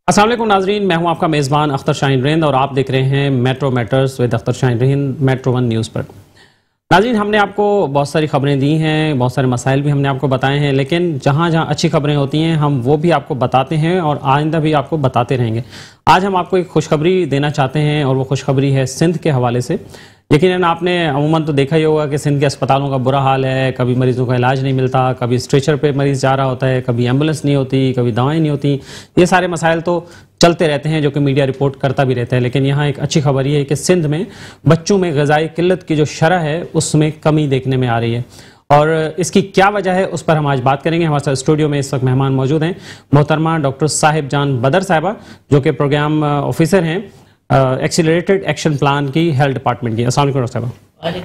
अस्सलाम वालेकुम नाजरीन, मैं हूं आपका मेज़बान अख्तर शाहीन रिंद और आप देख रहे हैं metro matters with Akhtar Shaheen Rind metro one news पर। नाजरीन, हमने आपको बहुत सारी खबरें दी हैं, बहुत सारे मसाइल भी हमने आपको बताए हैं, लेकिन जहां जहां अच्छी खबरें होती हैं हम वो भी आपको बताते हैं और आइंदा भी आपको बताते रहेंगे। आज हम आपको एक खुशखबरी देना चाहते हैं और वो खुशखबरी है सिंध के हवाले से। यकीनन आपने अमूमन तो देखा ही होगा कि सिंध के अस्पतालों का बुरा हाल है, कभी मरीजों का इलाज नहीं मिलता, कभी स्ट्रेचर पे मरीज जा रहा होता है, कभी एम्बुलेंस नहीं होती, कभी दवाएं नहीं होती। ये सारे मसाइल तो चलते रहते हैं जो कि मीडिया रिपोर्ट करता भी रहता है, लेकिन यहाँ एक अच्छी खबर ये है कि सिंध में बच्चों में ग़िज़ाई किल्लत की जो शरह है उसमें कमी देखने में आ रही है और इसकी क्या वजह है उस पर हम आज बात करेंगे। हमारे साथ स्टूडियो में इस वक्त मेहमान मौजूद हैं मोहतरमा डॉक्टर साहिब जान बदर साहिबा, जो कि प्रोग्राम ऑफिसर हैं एक्सीलरेटेड एक्शन प्लान की हेल्थ डिपार्टमेंट की। अस्सलाम वालेकुम डॉक्टर साहिबा।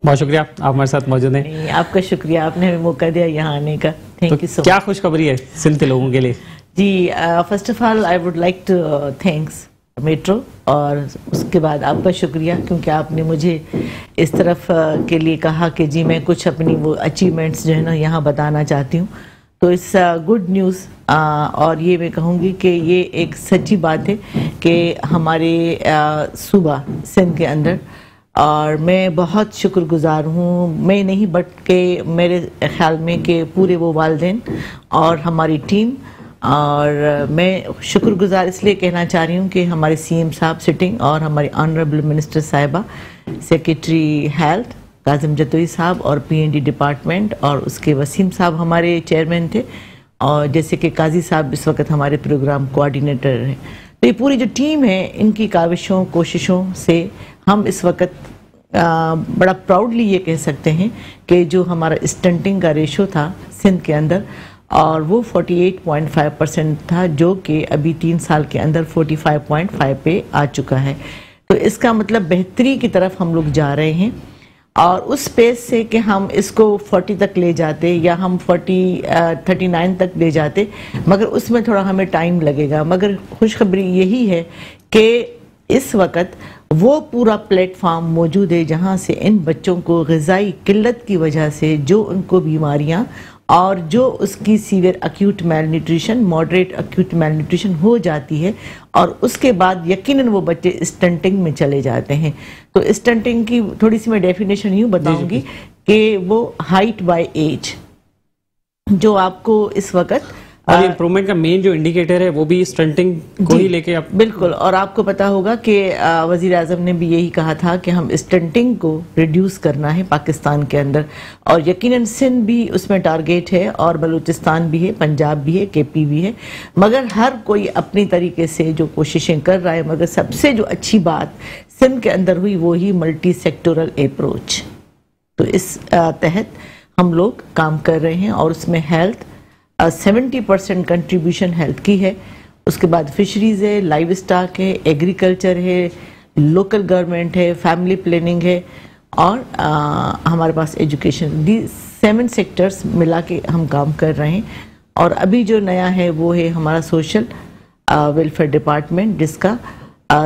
बहुत शुक्रिया आप हमारे साथ मौजूद हैं। आपका शुक्रिया, आपने हमें मौका दिया यहाँ आने का। Thank you so much. क्या खुशखबरी है सिंध के लोगों के लिए? जी, first of all I would like to thanks metro और उसके बाद आपका शुक्रिया क्योंकि आपने मुझे इस तरफ के लिए कहा कि जी मैं कुछ अपनी वो अचीवमेंट्स जो है ना यहाँ बताना चाहती हूँ। तो इट्स गुड न्यूज़ और ये मैं कहूँगी कि ये एक सच्ची बात है कि हमारे सूबा सिंध के अंदर, और मैं बहुत शुक्रगुजार हूँ, मैं नहीं बट के मेरे ख्याल में कि पूरे वो वालिदैन और हमारी टीम। और मैं शुक्रगुजार इसलिए कहना चाह रही हूँ कि हमारे सीएम साहब सिटिंग और हमारी ऑनरेबल मिनिस्टर साहिबा, सेक्रेटरी हेल्थ काजिम जतोई साहब और पीएनडी डिपार्टमेंट, और उसके वसीम साहब हमारे चेयरमैन थे, और जैसे कि काजी साहब इस वक्त हमारे प्रोग्राम कोऑर्डिनेटर हैं। तो ये पूरी जो टीम है इनकी काविशों कोशिशों से हम इस वक्त बड़ा प्राउडली ये कह सकते हैं कि जो हमारा स्टंटिंग का रेशो था सिंध के अंदर और वो 48.5% था, जो कि अभी 3 साल के अंदर 45.5 पे आ चुका है। तो इसका मतलब बेहतरी की तरफ हम लोग जा रहे हैं और उस पेस से कि हम इसको 40 तक ले जाते या हम 39 तक ले जाते, मगर उसमें थोड़ा हमें टाइम लगेगा। मगर खुशखबरी यही है कि इस वक्त वो पूरा प्लेटफॉर्म मौजूद है जहाँ से इन बच्चों को ग़िज़ाई किल्लत की वजह से जो उनको बीमारियाँ और जो उसकी severe acute mail nutrition, moderate acute mail nutrition हो जाती है और उसके बाद यकीनन वो बच्चे स्टंटिंग में चले जाते हैं। तो स्टंटिंग की थोड़ी सी मैं डेफिनेशन यूँ बताऊंगी कि वो हाइट बाय एज, जो आपको इस वक्त और इम्प्रूवमेंट का मेन जो इंडिकेटर है वो भी स्टंटिंग को ही लेके आप बिल्कुल। और आपको पता होगा कि वज़ीर आज़म ने भी यही कहा था कि हम स्टंटिंग को रिड्यूस करना है पाकिस्तान के अंदर, और यकीनन सिंध भी उसमें टारगेट है और बलूचिस्तान भी है, पंजाब भी है, केपी भी है, मगर हर कोई अपनी तरीके से जो कोशिशें कर रहा है। मगर सबसे जो अच्छी बात सिंध के अंदर हुई वो ही मल्टी सेक्टोरल अप्रोच। तो इस तहत हम लोग काम कर रहे हैं और उसमें हेल्थ 70% कंट्रीब्यूशन हेल्थ की है, उसके बाद फिशरीज़ है, लाइव स्टॉक है, एग्रीकल्चर है, लोकल गवर्नमेंट है, फैमिली प्लानिंग है और हमारे पास एजुकेशन। दी 7 सेक्टर्स मिला के हम काम कर रहे हैं। और अभी जो नया है वो है हमारा सोशल वेलफेयर डिपार्टमेंट, जिसका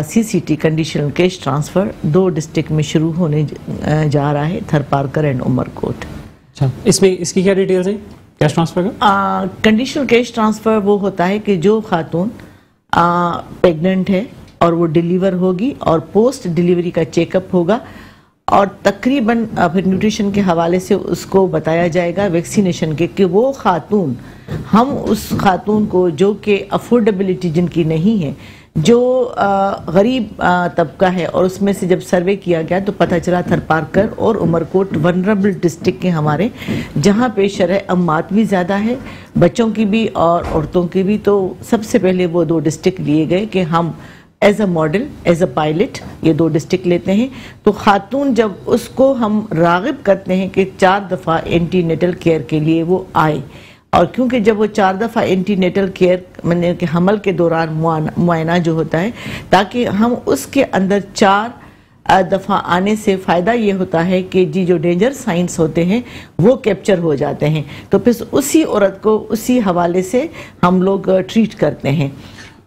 CCT conditional case transfer 2 district में शुरू होने जा रहा है, थरपारकर एंड उमरकोट। अच्छा, इसमें इसकी क्या डिटेल्स हैं कैश ट्रांसफर का? कंडीशनल कैश ट्रांसफ़र वो होता है कि जो खातून प्रेग्नेंट है और वो डिलीवर होगी और पोस्ट डिलीवरी का चेकअप होगा और तकरीबन फिर न्यूट्रिशन के हवाले से उसको बताया जाएगा वैक्सीनेशन के कि वो खातून, हम उस खातून को जो कि अफोर्डेबिलिटी जिनकी नहीं है, जो गरीब तबका है, और उसमें से जब सर्वे किया गया तो पता चला थरपारकर और उमरकोट वनरेबल डिस्ट्रिक्ट के हमारे, जहाँ पे शरह अम्मात भी ज़्यादा है, बच्चों की भी और औरतों की भी। तो सबसे पहले वो 2 डिस्ट्रिक्ट लिए गए कि हम as a model, as a pilot ये 2 डिस्ट्रिक्ट लेते हैं। तो खातून जब उसको हम राग़िब करते हैं कि 4 दफ़ा एंटीनेटल केयर के लिए वो आए, और क्योंकि जब वो 4 दफ़ा एंटीनेटल केयर मैंने कि हमल के दौरान मुआयना जो होता है, ताकि हम उसके अंदर 4 दफ़ा आने से फ़ायदा ये होता है कि जी जो डेंजर साइंस होते हैं वो कैप्चर हो जाते हैं। तो फिर उसी औरत को उसी हवाले से हम लोग ट्रीट करते हैं।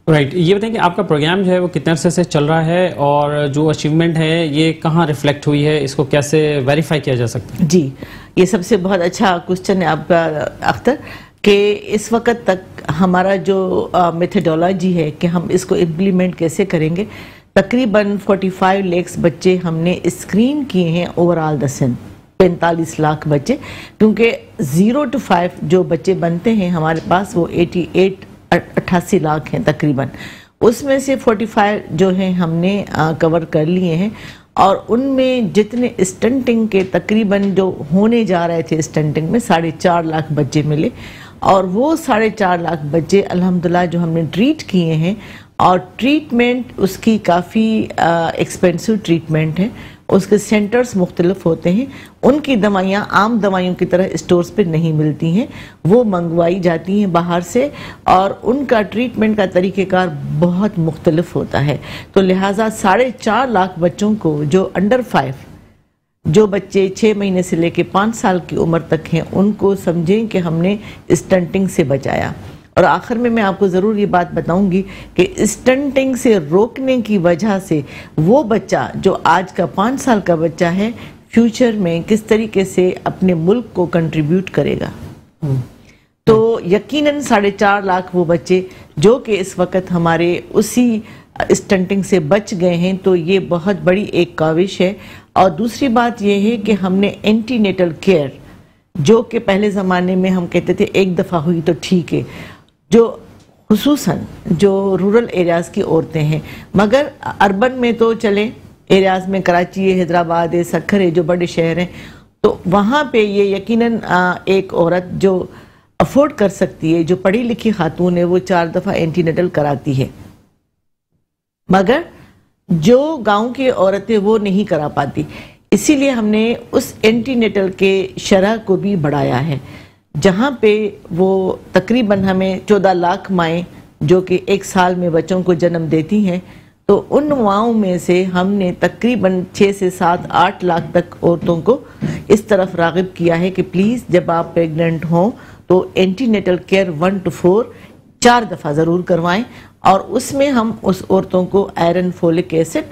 राइट, ये बताएं कि आपका प्रोग्राम जो है वो कितने अरसे से चल रहा है और जो अचीवमेंट है ये कहाँ रिफ्लेक्ट हुई है, इसको कैसे वेरीफाई किया जा सकता है? जी, ये सबसे बहुत अच्छा क्वेश्चन है आपका अख्तर, कि इस वक्त तक हमारा जो मेथडोलॉजी है कि हम इसको इम्प्लीमेंट कैसे करेंगे, तकरीबन 45 लाख बच्चे हमने स्क्रीन किए हैं ओवरऑल द सिंध, 45 लाख बच्चे, क्योंकि 0 to 5 जो बच्चे बनते हैं हमारे पास वो 88 लाख हैं तकरीबन। उसमें से 45 जो हैं हमने कवर कर लिए हैं, और उनमें जितने स्टंटिंग के तकरीबन जो होने जा रहे थे स्टंटिंग में 4.5 लाख बच्चे मिले, और वो 4.5 लाख बच्चे अल्हम्दुलिल्लाह जो हमने ट्रीट किए हैं, और ट्रीटमेंट उसकी काफ़ी एक्सपेंसिव ट्रीटमेंट है, उसके सेंटर्स मुख्तलिफ होते हैं, उनकी दवाइयाँ आम दवाइयों की तरह स्टोर्स पे नहीं मिलती हैं, वो मंगवाई जाती हैं बाहर से, और उनका ट्रीटमेंट का तरीक़ेकार बहुत मुख्तलिफ होता है। तो लिहाजा 4.5 लाख बच्चों को जो अंडर 5, जो बच्चे 6 महीने से लेकर 5 साल की उम्र तक हैं, उनको समझें कि हमने स्टंटिंग से बचाया। और आखिर में मैं आपको ज़रूर ये बात बताऊंगी कि स्टंटिंग से रोकने की वजह से वो बच्चा जो आज का 5 साल का बच्चा है, फ्यूचर में किस तरीके से अपने मुल्क को कंट्रीब्यूट करेगा। तो यकीनन 4.5 लाख वो बच्चे जो कि इस वक्त हमारे उसी स्टंटिंग से बच गए हैं, तो ये बहुत बड़ी एक काविश है। और दूसरी बात ये है कि हमने एंटीनेटल केयर, जो कि पहले ज़माने में हम कहते थे एक दफ़ा हुई तो ठीक है, जो खुसूसन जो रूरल एरियाज़ की औरतें हैं, मगर अर्बन में तो चले एरियाज़ में कराची है, हैदराबाद है, सक्खर है, जो बड़े शहर हैं, तो वहाँ पे ये यकीनन एक औरत जो अफोर्ड कर सकती है, जो पढ़ी लिखी खातून है, वो 4 दफ़ा एंटीनेटल कराती है, मगर जो गांव की औरतें वो नहीं करा पाती। इसीलिए हमने उस एंटीनेटल के शरह को भी बढ़ाया है, जहाँ पे वो तकरीबन हमें 14 लाख माएँ जो कि एक साल में बच्चों को जन्म देती हैं, तो उन माओं में से हमने तकरीबन 6 से 7-8 लाख तक औरतों को इस तरफ राग़िब किया है कि प्लीज़ जब आप प्रेग्नेंट हों तो एंटीनेटल केयर 1 to 4 4 दफ़ा ज़रूर करवाएं। और उसमें हम उस औरतों को आयरन, फोलिक एसिड,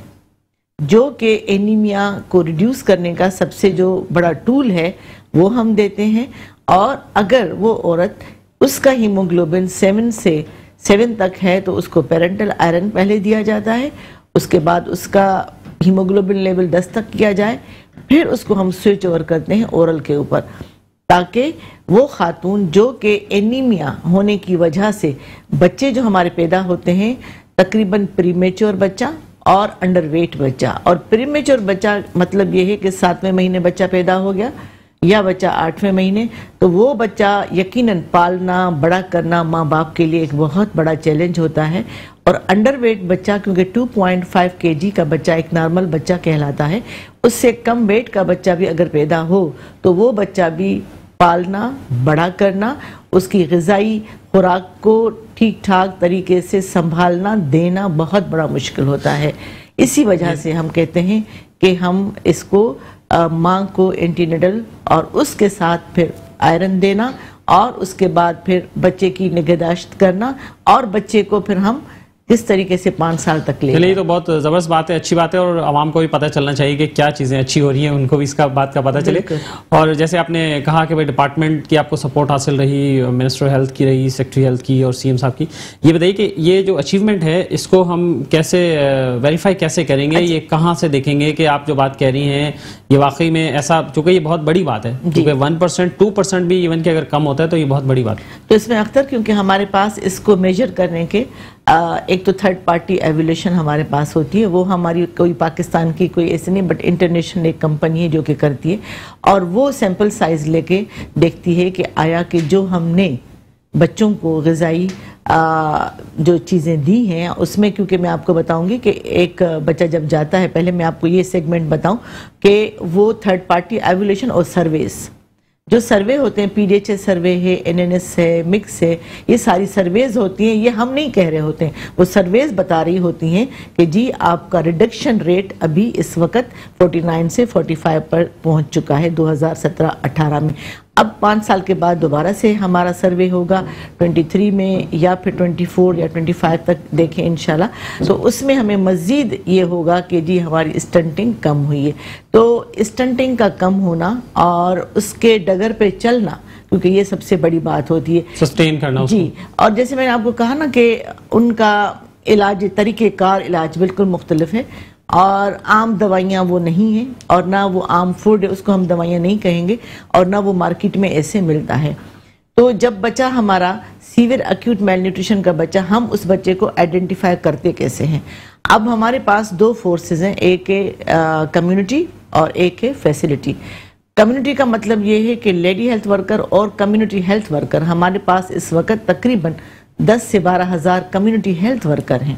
जो कि एनीमिया को रिड्यूस करने का सबसे जो बड़ा टूल है, वो हम देते हैं। और अगर वो औरत उसका हीमोग्लोबिन 7 तक है तो उसको पेरेंटल आयरन पहले दिया जाता है, उसके बाद उसका हीमोग्लोबिन लेवल 10 तक किया जाए, फिर उसको हम स्विच ओवर करते हैं ओरल के ऊपर, ताकि वो खातून जो कि एनीमिया होने की वजह से बच्चे जो हमारे पैदा होते हैं, तकरीबन प्रीमेच्योर बच्चा और अंडरवेट बच्चा, और प्रीमेच्योर बच्चा मतलब ये है कि 7वें महीने बच्चा पैदा हो गया या बच्चा 8वें महीने, तो वो बच्चा यकीनन पालना, बड़ा करना माँ बाप के लिए एक बहुत बड़ा चैलेंज होता है। और अंडरवेट बच्चा, क्योंकि 2.5 kg का बच्चा एक नॉर्मल बच्चा कहलाता है, उससे कम वेट का बच्चा भी अगर पैदा हो तो वो बच्चा भी पालना, बड़ा करना, उसकी ग़िज़ाई खुराक को ठीक ठाक तरीके से संभालना, देना बहुत बड़ा मुश्किल होता है। इसी वजह से हम कहते हैं कि हम इसको माँ को एंटीनेटल और उसके साथ फिर आयरन देना, और उसके बाद फिर बच्चे की निगहदाश्त करना, और बच्चे को फिर हम किस तरीके से 5 साल तक ले। चलिए, तो बहुत ज़बरदस्त बात है, अच्छी बात है, और आवाम को भी पता चलना चाहिए कि क्या चीज़ें अच्छी हो रही हैं, उनको भी इसका बात का पता चले। और जैसे आपने कहा कि भाई डिपार्टमेंट की आपको सपोर्ट हासिल रही, मिनिस्टर हेल्थ की रही, सेक्रेटरी हेल्थ की और CM साहब की, ये बताइए कि ये जो अचीवमेंट है इसको हम कैसे वेरीफाई कैसे करेंगे? ये कहाँ से देखेंगे कि आप जो बात कह रही हैं ये वाकई में ऐसा, चूँकि ये बहुत बड़ी बात है, क्योंकि 1%, 2% भी इवन कि अगर कम होता है तो ये बहुत बड़ी बात है। तो इसमें अख्तर, क्योंकि हमारे पास इसको मेजर करने के एक तो थर्ड पार्टी एवल्यूशन हमारे पास होती है, वो हमारी कोई पाकिस्तान की कोई ऐसी नहीं, बट इंटरनेशनल एक कंपनी है जो कि करती है, और वो सैंपल साइज लेके देखती है कि आया कि जो हमने बच्चों को ग़िज़ाई जो चीज़ें दी हैं उसमें, क्योंकि मैं आपको बताऊंगी कि एक बच्चा जब जाता है, पहले मैं आपको ये सेगमेंट बताऊं कि वो थर्ड पार्टी एवल्यूशन और सर्वेस, जो सर्वे होते हैं, PDHS सर्वे है, NNS है, मिक्स है, ये सारी सर्वेज होती हैं, ये हम नहीं कह रहे होते हैं, वो सर्वेज बता रही होती हैं कि जी आपका रिडक्शन रेट अभी इस वक्त 49 से 45 पर पहुंच चुका है 2017-18 में। अब 5 साल के बाद दोबारा से हमारा सर्वे होगा 23 में या फिर 24 या 25 तक देखें इंशाल्लाह, तो उसमें हमें मज़ीद ये होगा कि जी हमारी स्टंटिंग कम हुई है। तो स्टंटिंग का कम होना और उसके डगर पे चलना क्योंकि ये सबसे बड़ी बात होती है, सस्टेन करना उसको। जी। और जैसे मैंने आपको कहा ना कि उनका इलाज, तरीक़ेकार इलाज बिल्कुल मुख्तलिफ है, और आम दवाइयाँ वो नहीं है, और ना वो आम फूड है, उसको हम दवाइयाँ नहीं कहेंगे, और ना वो मार्केट में ऐसे मिलता है। तो जब बच्चा हमारा सीवियर एक्यूट मेल न्यूट्रिशन का बच्चा, हम उस बच्चे को आइडेंटिफाई करते कैसे हैं? अब हमारे पास दो फोर्सेस हैं, एक है कम्युनिटी और एक है फैसिलिटी। कम्युनिटी का मतलब ये है कि लेडी हेल्थ वर्कर और कम्युनिटी हेल्थ वर्कर, हमारे पास इस वक्त तकरीबन 10 से 12 हज़ार कम्युनिटी हेल्थ वर्कर हैं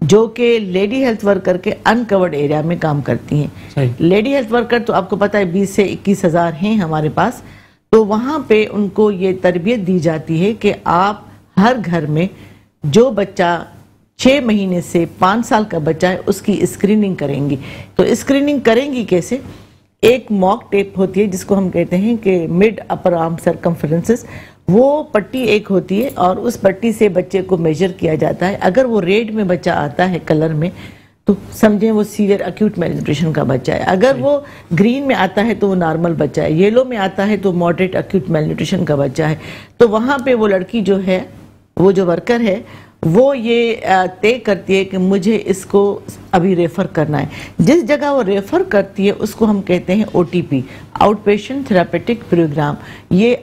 जो कि लेडी हेल्थ वर्कर के अनकवर्ड एरिया में काम करती हैं। लेडी हेल्थ वर्कर तो आपको पता है 20 से 21 हज़ार हैं हमारे पास। तो वहाँ पे उनको ये तरबियत दी जाती है कि आप हर घर में जो बच्चा 6 महीने से 5 साल का बच्चा है उसकी स्क्रीनिंग करेंगी। तो स्क्रीनिंग करेंगी कैसे? एक मॉक टेप होती है जिसको हम कहते हैं कि मिड अपर आर्म सरकमफ्रेंसेस, वो पट्टी एक होती है और उस पट्टी से बच्चे को मेजर किया जाता है। अगर वो रेड में बच्चा आता है कलर में तो समझें वो सीवियर एक्यूट मेल न्यूट्रिशन का बच्चा है। अगर वो ग्रीन में आता है तो वो नॉर्मल बच्चा है, येलो में आता है तो मॉडरेट एक्यूट मेल न्यूट्रिशन का बच्चा है। तो वहाँ पे वो लड़की जो है, वो जो वर्कर है, वो ये तय करती है कि मुझे इसको अभी रेफ़र करना है। जिस जगह वो रेफ़र करती है उसको हम कहते हैं OTP, out patient therapeutic program. ये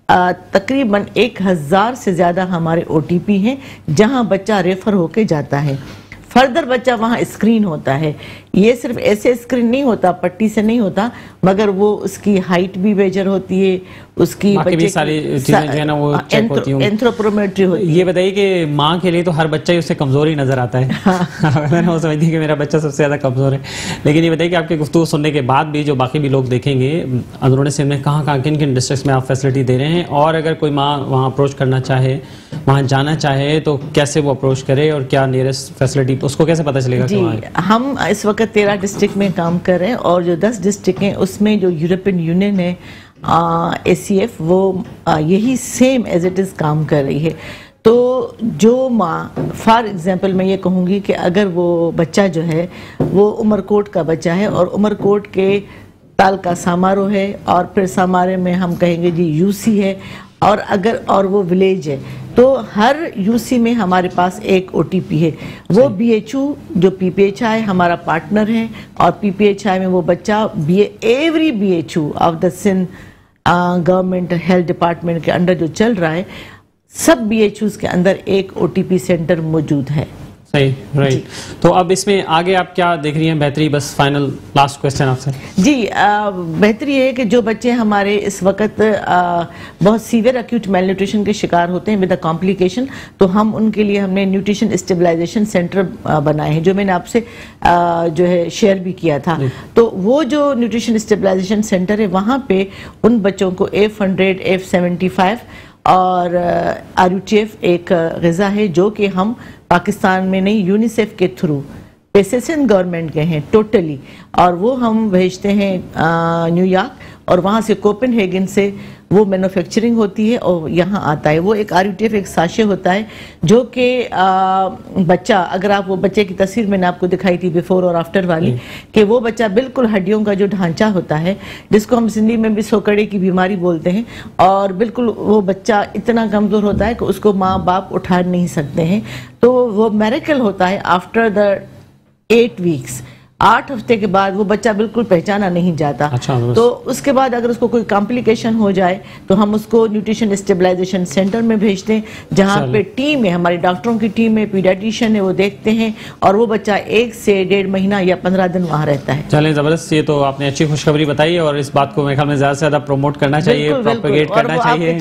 तकरीबन 1000 से ज़्यादा हमारे OTP हैं जहाँ बच्चा रेफ़र होके जाता है। फर्दर बच्चा वहाँ स्क्रीन होता है। ये सिर्फ ऐसे स्क्रीन नहीं होता, पट्टी से नहीं होता, मगर वो उसकी हाइट भी मेजर होती है, उसकी बच्चे भी सारी चीजें जो है ना वो चेक होती हैं, एंथ्रोपोमेट्री होती है। ये बताइए कि माँ के लिए तो हर बच्चा ही उससे कमजोर ही नजर आता है। हाँ। मैंने वो समझती है कि मेरा बच्चा सबसे ज्यादा कमजोर है। लेकिन ये बताइए कि आपकी गुफ्तगू सुनने के बाद भी जो बाकी भी लोग देखेंगे, अंदरूनी सिंध में कहाँ किन किन डिस्ट्रिक्ट में आप फैसिलिटी दे रहे हैं, और अगर कोई माँ वहाँ अप्रोच करना चाहे, वहाँ जाना चाहे, तो कैसे वो अप्रोच करे और क्या नियरेस्ट फैसिलिटी, उसको कैसे पता चलेगा? जी, हम इस वक्त 13 डिस्ट्रिक्ट में काम कर रहे हैं, और जो 10 डिस्ट्रिक्ट हैं उसमें जो यूरोपियन यूनियन है ACF, वो यही सेम एज इट इज़ काम कर रही है। तो जो माँ, फॉर एग्जांपल मैं ये कहूँगी कि अगर वो बच्चा जो है वो उमरकोट का बच्चा है और उमरकोट के ताल का समारोह है, और फिर समारोह में हम कहेंगे जी UC है, और वो विलेज है, तो हर UC में हमारे पास एक OTP है। वो BHU जो PPHI हमारा पार्टनर है, और PPHI में वो बच्चा every BHU of the Sindh government health department के अंडर जो चल रहा है, सब BHUs के अंदर एक OTP सेंटर मौजूद है। सही, राइट। तो अब इसमें आगे आप क्या देख रही हैं बेहतरी? बस फाइनल लास्ट क्वेश्चन आपसे। जी, बेहतरी है कि जो बच्चे हमारे इस वक्त बहुत सीवियर एक्यूट मेल न्यूट्रिशन के शिकार होते हैं विद अ कॉम्प्लिकेशन, तो हम उनके लिए हमने न्यूट्रिशन स्टेबलाइजेशन सेंटर बनाए हैं, जो मैंने आपसे जो है शेयर भी किया था। तो वो जो न्यूट्रिशन स्टेबलाइजेशन सेंटर है, वहाँ पे उन बच्चों को F100, F75 और RUTF एक ग़िज़ा है जो कि हम पाकिस्तान में नहीं, यूनिसेफ के थ्रू पेसेसन गवर्नमेंट के हैं टोटली, और वो हम भेजते हैं न्यूयॉर्क, और वहाँ से कोपेनहेगन से वो मैन्युफैक्चरिंग होती है और यहाँ आता है। वो एक RUTF एक साशे होता है जो कि बच्चा, अगर आप वो बच्चे की तस्वीर मैंने आपको दिखाई थी बिफोर और आफ्टर वाली, कि वो बच्चा बिल्कुल हड्डियों का जो ढांचा होता है, जिसको हम सिंधी में भी सोकड़े की बीमारी बोलते हैं, और बिल्कुल वो बच्चा इतना कमज़ोर होता है कि उसको माँ बाप उठा नहीं सकते हैं। तो वो मेरेकल होता है आफ्टर द 8 वीक्स, 8 हफ्ते के बाद वो बच्चा बिल्कुल पहचाना नहीं जाता। तो उसके बाद अगर उसको कोई कॉम्प्लिकेशन हो जाए तो हम उसको न्यूट्रिशन स्टेबलाइजेशन सेंटर में भेजते हैं, जहाँ पे टीम है, हमारी डॉक्टरों की टीम है, पीडियाट्रिशियन है, वो देखते हैं, और वो बच्चा 1 से 1.5 महीना या 15 दिन वहाँ रहता है। चलें, ज़बरदस्त। ये तो आपने अच्छी खुशखबरी बताई, और इस बात को मेरे ख्याल में ज़्यादा से ज़्यादा प्रमोट करना चाहिए, प्रोपेगेट करना चाहिए,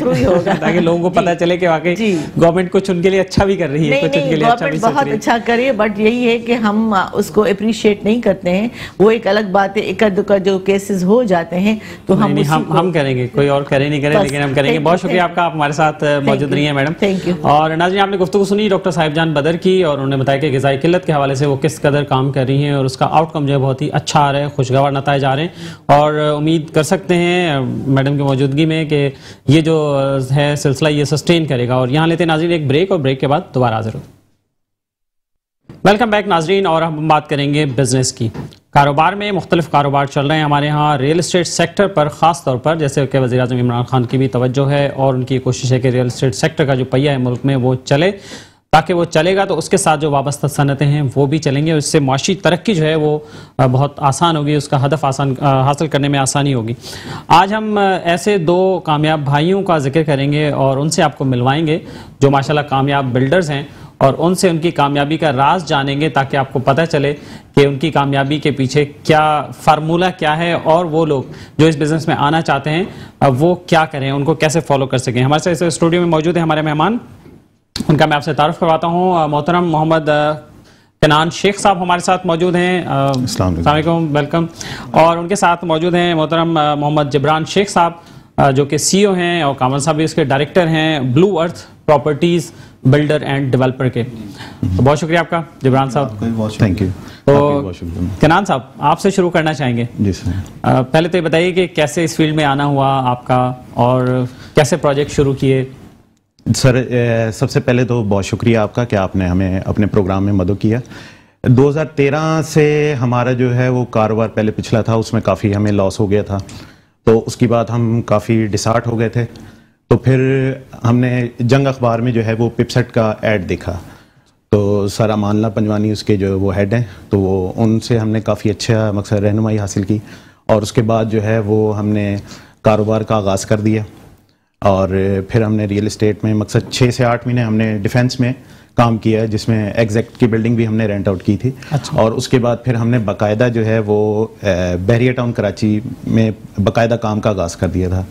ताकि लोगों को पता चले कि वाकई गवर्नमेंट कुछ उनके लिए अच्छा भी कर रही है, कुछ उनके लिए अच्छा भी बहुत अच्छा कर रही है। बट यही है कि हम उसको अप्रिशिएट नहीं करते हैं, वो एक अलग बात है। इक्का दुक्का जो केसेस हो जाते हैं तो हम करेंगे, कोई और करे नहीं करे, लेकिन हम करेंगे। बहुत शुक्रिया आपका, आप हमारे साथ मौजूद रही हैं मैडम। Thank you. और नाज़रीन, आपने गुफ्तगू सुनी डॉक्टर साहिबजान बदर की, और उन्होंने बताया कि ग़िज़ाई किल्लत के हवाले से वो किस कदर काम कर रही हैं, और उसका आउटकम जो है बहुत ही अच्छा आ रहा है, खुशगवार नताइज आ रहे हैं, और उम्मीद कर सकते हैं मैडम की मौजूदगी में कि ये जो है सिलसिला ये सस्टेन करेगा। और यहाँ लेते हैं नाज़रीन एक ब्रेक, और ब्रेक के बाद दोबारा हाजिर होते हैं। वेलकम बैक नाजरीन, और हम बात करेंगे बिजनेस की। कारोबार में मुख्तलिफ कारोबार चल रहे हैं हमारे यहाँ रियल इस्टेट सेक्टर पर, ख़ास तौर पर जैसे कि वज़ीर आज़म इमरान खान की भी तवज्जो है और उनकी कोशिश है कि रियल इस्टेट सेक्टर का जो पहिया है मुल्क में वो चले, ताकि वो चलेगा तो उसके साथ जो वाबस्ता सनतें हैं वो भी चलेंगे और इससे माशी तरक्की जो है वो बहुत आसान होगी, उसका हदफ हासिल करने में आसानी होगी। आज हम ऐसे दो कामयाब भाइयों का जिक्र करेंगे और उनसे आपको मिलवाएंगे जो माशाल्लाह कामयाब बिल्डर्स हैं, और उनसे उनकी कामयाबी का राज जानेंगे ताकि आपको पता चले कि उनकी कामयाबी के पीछे क्या फार्मूला क्या है और वो लोग जो इस बिज़नेस में आना चाहते हैं वो क्या करें, उनको कैसे फॉलो कर सकें। हमारे साथ इस स्टूडियो में मौजूद है हमारे मेहमान, उनका मैं आपसे तारुफ करवाता हूँ। मोहतरम मोहम्मद कनान शेख साहब हमारे साथ मौजूद हैं, अस्सलाम वालेकुम, वेलकम। और उनके साथ मौजूद हैं मोहतरम मोहम्मद जिब्रान शेख साहब जो कि CEO हैं और कामल साहब भी उसके डायरेक्टर हैं ब्लू अर्थ प्रॉपर्टीज़ बिल्डर एंड डेवलपर के। तो बहुत शुक्रिया आपका जिब्रान साहब, थैंक यू। तो कनान साहब आपसे शुरू करना चाहेंगे। जी सर। पहले तो ये बताइए कि कैसे इस फील्ड में आना हुआ आपका और कैसे प्रोजेक्ट शुरू किए। सर सबसे पहले तो बहुत शुक्रिया आपका कि आपने हमें अपने प्रोग्राम में मदद किया। 2013 से हमारा जो है वो कारोबार पहले पिछला था, उसमें काफ़ी हमें लॉस हो गया था, तो उसके बाद हम काफ़ी डिसहार्ट हो गए थे। तो फिर हमने जंग अखबार में जो है वो पिपसेट का ऐड देखा, तो सर अमानल्ला पंजवानी उसके जो वो हेड हैं, तो वो उनसे हमने काफ़ी अच्छा मकसद रहनुमाई हासिल की और उसके बाद जो है वो हमने कारोबार का आगाज़ कर दिया। और फिर हमने रियल इस्टेट में मकसद 6 से 8 महीने हमने डिफेंस में काम किया है, जिसमें एग्जैक्ट की बिल्डिंग भी हमने रेंट आउट की थी। अच्छा। और उसके बाद फिर हमने बाकायदा जो है वो बैरिया टाउन कराची में बाकायदा काम का आगाज़ कर दिया था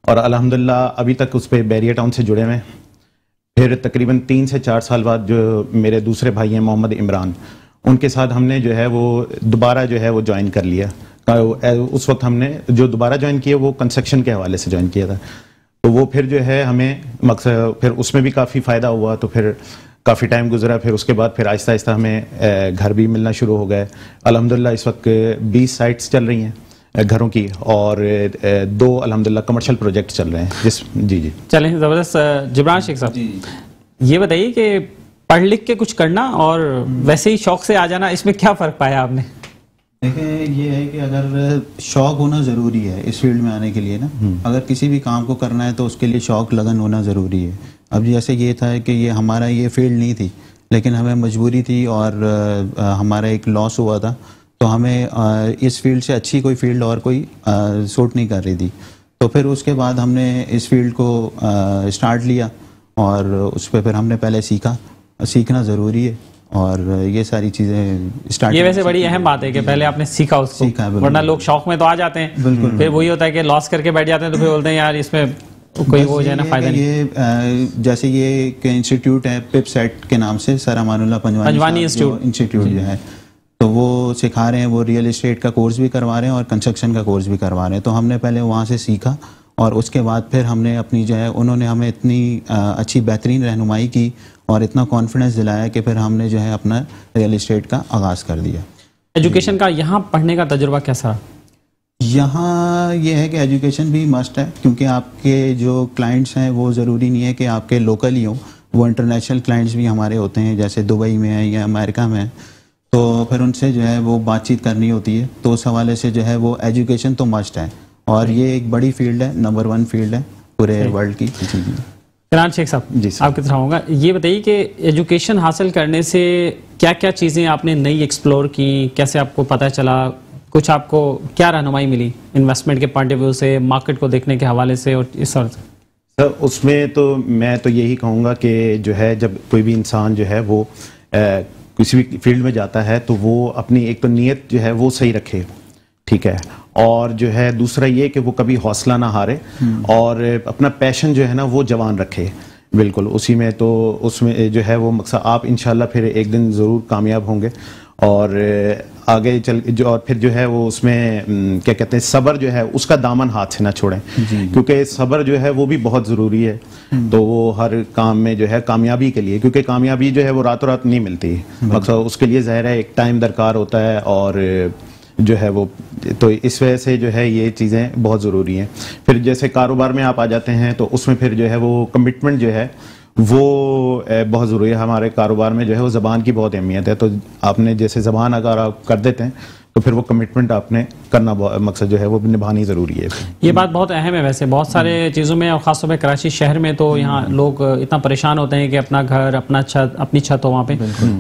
और अल्हम्दुलिल्लाह अभी तक उस पर बैरिया टाउन से जुड़े हुए। फिर तकरीबन 3 से 4 साल बाद जो मेरे दूसरे भाई हैं मोहम्मद इमरान, उनके साथ हमने जो है वो दोबारा जो है वो ज्वाइन कर लिया। उस वक्त हमने जो दोबारा ज्वाइन किया वो कंस्ट्रक्शन के हवाले से ज्वाइन किया था, तो वो फिर जो है हमें मकसद फिर उसमें भी काफ़ी फ़ायदा हुआ। तो फिर काफ़ी टाइम गुजरा, फिर उसके बाद फिर आहिस्ता आहिस्ता हमें घर भी मिलना शुरू हो गए। अल्हम्दुलिल्लाह इस वक्त 20 साइट्स चल रही हैं घरों की और 2 अल्हम्दुलिल्लाह कमर्शियल प्रोजेक्ट चल रहे हैं। जी चलें, ज़बरदस्त। जिब्रान शेख साहब ये बताइए कि पढ़ लिख के कुछ करना और वैसे ही शौक से आ जाना, इसमें क्या फ़र्क पाया आपने? देखिए ये है कि अगर शौक होना ज़रूरी है इस फील्ड में आने के लिए ना, अगर किसी भी काम को करना है तो उसके लिए शौक लगन होना ज़रूरी है। अब जैसे ये था कि ये हमारा ये फील्ड नहीं थी, लेकिन हमें मजबूरी थी और हमारा एक लॉस हुआ था, तो हमें इस फील्ड से अच्छी कोई फील्ड और कोई सूट नहीं कर रही थी। तो फिर उसके बाद हमने इस फील्ड को स्टार्ट लिया और उस पर फिर हमने पहले सीखना ज़रूरी है और ये सारी चीज़ें स्टार्ट। ये वैसे बड़ी अहम बात है कि पहले आपने सीखा उसको, वरना लोग शौक में तो आ जाते हैं, फिर वही होता है कि लॉस करके बैठ जाते हैं, तो फिर बोलते हैं यार इसमें कोई हो जाए ना फायदा नहीं। ये जैसे ये इंस्टीट्यूट है पिपसेट के नाम से, सर अमानुल्लाह पंजवानी इंस्टीट्यूट जो है, तो वो सिखा रहे हैं, वो रियल इस्टेट का कोर्स भी करवा रहे हैं और कंस्ट्रक्शन का कोर्स भी करवा रहे हैं। तो हमने पहले वहाँ से सीखा और उसके बाद फिर हमने अपनी जो है उन्होंने हमें इतनी अच्छी बेहतरीन रहनुमाई की और इतना कॉन्फिडेंस दिलाया कि फिर हमने जो है अपना रियल इस्टेट का आगाज़ कर दिया। एजुकेशन का यहाँ पढ़ने का तजुर्बा कैसा? यहाँ ये है कि एजुकेशन भी मस्ट है, क्योंकि आपके जो क्लाइंट्स हैं वो ज़रूरी नहीं है कि आपके लोकल ही हों, वो इंटरनेशनल क्लाइंट्स भी हमारे होते हैं, जैसे दुबई में है या अमेरिका में है, तो फिर उनसे जो है वो बातचीत करनी होती है। तो उस हवाले से जो है वो एजुकेशन तो मस्ट है और ये एक बड़ी फील्ड है, नंबर 1 फील्ड है पूरे वर्ल्ड की। कनान शेख साहब जी आपकी तरफ होगा, ये बताइए कि एजुकेशन हासिल करने से क्या क्या चीज़ें आपने नई एक्सप्लोर की, कैसे आपको पता चला, कुछ आपको क्या रहनुमाई मिली इन्वेस्टमेंट के पॉइंट ऑफ व्यू से, मार्केट को देखने के हवाले से और इस तरह से? सर उसमें तो मैं तो यही कहूँगा कि जो है जब कोई भी इंसान जो है वो किसी भी फील्ड में जाता है तो वो अपनी एक तो नीयत जो है वो सही रखे, ठीक है, और जो है दूसरा ये कि वो कभी हौसला ना हारे और अपना पैशन जो है ना वो जवान रखे बिल्कुल उसी में। तो उसमें जो है वो मकसद आप इंशाल्लाह फिर एक दिन ज़रूर कामयाब होंगे और आगे चल जो और फिर जो है वो उसमें क्या कहते हैं सब्र जो है उसका दामन हाथ से ना छोड़ें, क्योंकि सब्र जो है वो भी बहुत ज़रूरी है। तो वो हर काम में जो है कामयाबी के लिए, क्योंकि कामयाबी जो है वो रातों रात नहीं मिलती, मकसद उसके लिए ज़ाहिर है एक टाइम दरकार होता है और जो है वो, तो इस वजह से जो है ये चीज़ें बहुत ज़रूरी हैं। फिर जैसे कारोबार में आप आ जाते हैं तो उसमें फिर जो है वो कमिटमेंट जो है वो बहुत ज़रूरी है। हमारे कारोबार में जो है वो ज़बान की बहुत अहमियत है। तो आपने जैसे ज़बान अगर आप कर देते हैं तो फिर वो कमिटमेंट आपने करना मकसद जो है वो निभानी ज़रूरी है। ये बात बहुत अहम है वैसे बहुत सारे चीज़ों में, और ख़ासतौर पे कराची शहर में तो यहाँ लोग इतना परेशान होते हैं कि अपना घर, अपना छत, अपनी छत हो वहाँ पे,